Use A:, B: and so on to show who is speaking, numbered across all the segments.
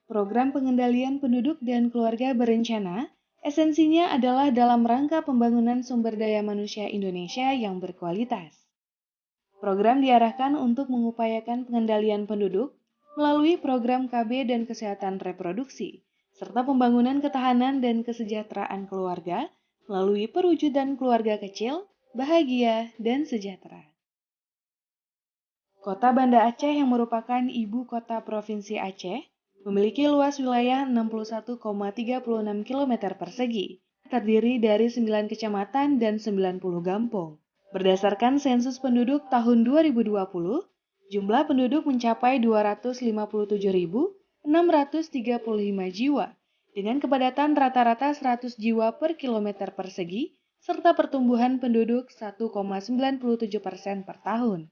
A: Program pengendalian penduduk dan keluarga berencana esensinya adalah dalam rangka pembangunan sumber daya manusia Indonesia yang berkualitas. Program diarahkan untuk mengupayakan pengendalian penduduk melalui program KB dan kesehatan reproduksi, serta pembangunan ketahanan dan kesejahteraan keluarga melalui perwujudan keluarga kecil, bahagia, dan sejahtera. Kota Banda Aceh yang merupakan ibu kota Provinsi Aceh memiliki luas wilayah 61,36 km persegi, terdiri dari 9 kecamatan dan 90 kampung. Berdasarkan sensus penduduk tahun 2020, jumlah penduduk mencapai 257.635 jiwa, dengan kepadatan rata-rata 100 jiwa per kilometer persegi, serta pertumbuhan penduduk 1,97% per tahun.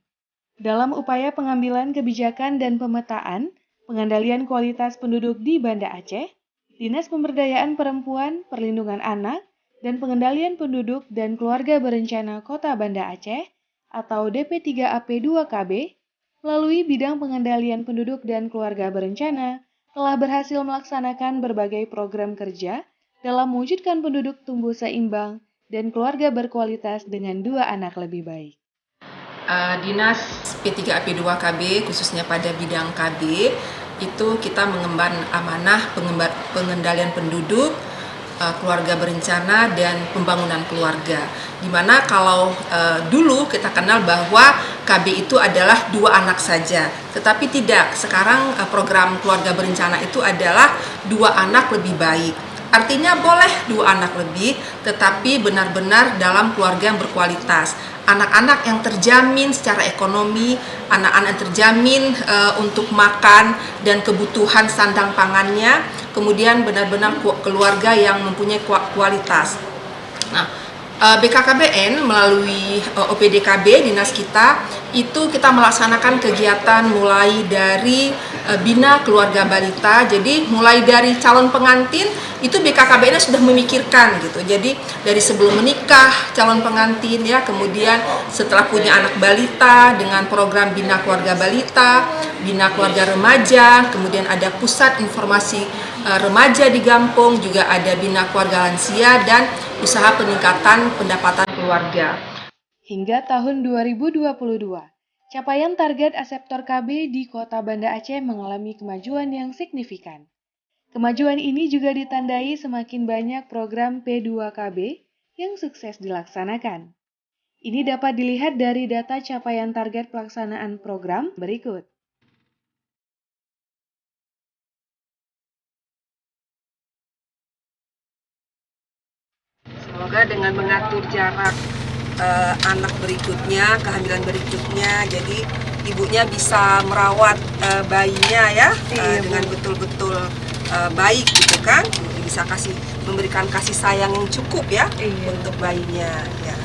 A: Dalam upaya pengambilan kebijakan dan pemetaan pengendalian kualitas penduduk di Banda Aceh, Dinas Pemberdayaan Perempuan, Perlindungan Anak, dan Pengendalian Penduduk dan Keluarga Berencana Kota Banda Aceh atau DP3AP2KB melalui bidang pengendalian penduduk dan keluarga berencana telah berhasil melaksanakan berbagai program kerja dalam mewujudkan penduduk tumbuh seimbang dan keluarga berkualitas dengan 2 anak lebih baik.
B: Dinas P3AP2KB khususnya pada bidang KB itu kita mengemban amanah pengendalian penduduk, keluarga berencana dan pembangunan keluarga. Dimana kalau dulu kita kenal bahwa KB itu adalah 2 anak saja, tetapi tidak. Sekarang program keluarga berencana itu adalah 2 anak lebih baik. Artinya boleh 2 anak lebih, tetapi benar-benar dalam keluarga yang berkualitas. Anak-anak yang terjamin secara ekonomi, anak-anak yang terjamin untuk makan dan kebutuhan sandang pangannya, kemudian benar-benar keluarga yang mempunyai kualitas. Nah, BKKBN melalui OPDKB dinas kita itu kita melaksanakan kegiatan mulai dari bina keluarga balita. Jadi mulai dari calon pengantin itu BKKBN sudah memikirkan gitu. Jadi dari sebelum menikah calon pengantin ya, kemudian setelah punya anak balita dengan program bina keluarga balita, bina keluarga remaja, kemudian ada pusat informasi remaja di Gampong, juga ada bina keluarga lansia dan usaha peningkatan pendapatan keluarga.
A: Hingga tahun 2022, capaian target aseptor KB di Kota Banda Aceh mengalami kemajuan yang signifikan. Kemajuan ini juga ditandai semakin banyak program P2KB yang sukses dilaksanakan. Ini dapat dilihat dari data capaian target pelaksanaan program berikut.
B: Semoga dengan mengatur jarak anak berikutnya, kehamilan berikutnya, jadi ibunya bisa merawat bayinya ya dengan betul-betul baik gitu kan, bisa memberikan kasih sayang yang cukup ya untuk bayinya ya.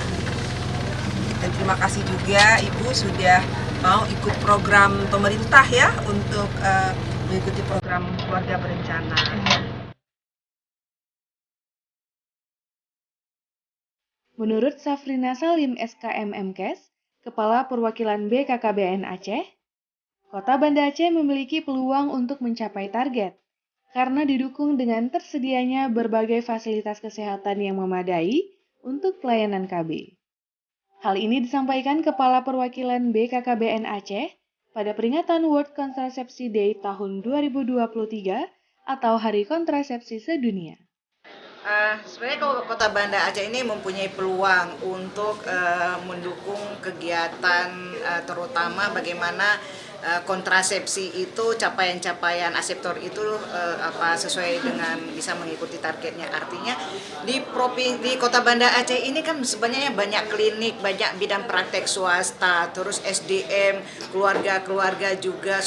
B: Dan terima kasih juga Ibu sudah mau ikut program pemerintah ya untuk mengikuti program keluarga berencana.
A: Menurut Safrina Salim SKM MKes, Kepala Perwakilan BKKBN Aceh, Kota Banda Aceh memiliki peluang untuk mencapai target karena didukung dengan tersedianya berbagai fasilitas kesehatan yang memadai untuk pelayanan KB. Hal ini disampaikan Kepala Perwakilan BKKBN Aceh pada peringatan World Contraception Day tahun 2023 atau Hari Kontrasepsi Sedunia.
C: Sebenarnya Kota Banda Aceh ini mempunyai peluang untuk mendukung kegiatan terutama bagaimana kontrasepsi itu capaian-capaian aseptor itu sesuai dengan bisa mengikuti targetnya. Artinya di Kota Banda Aceh ini kan sebenarnya banyak klinik, banyak bidang praktek swasta, terus SDM, keluarga-keluarga juga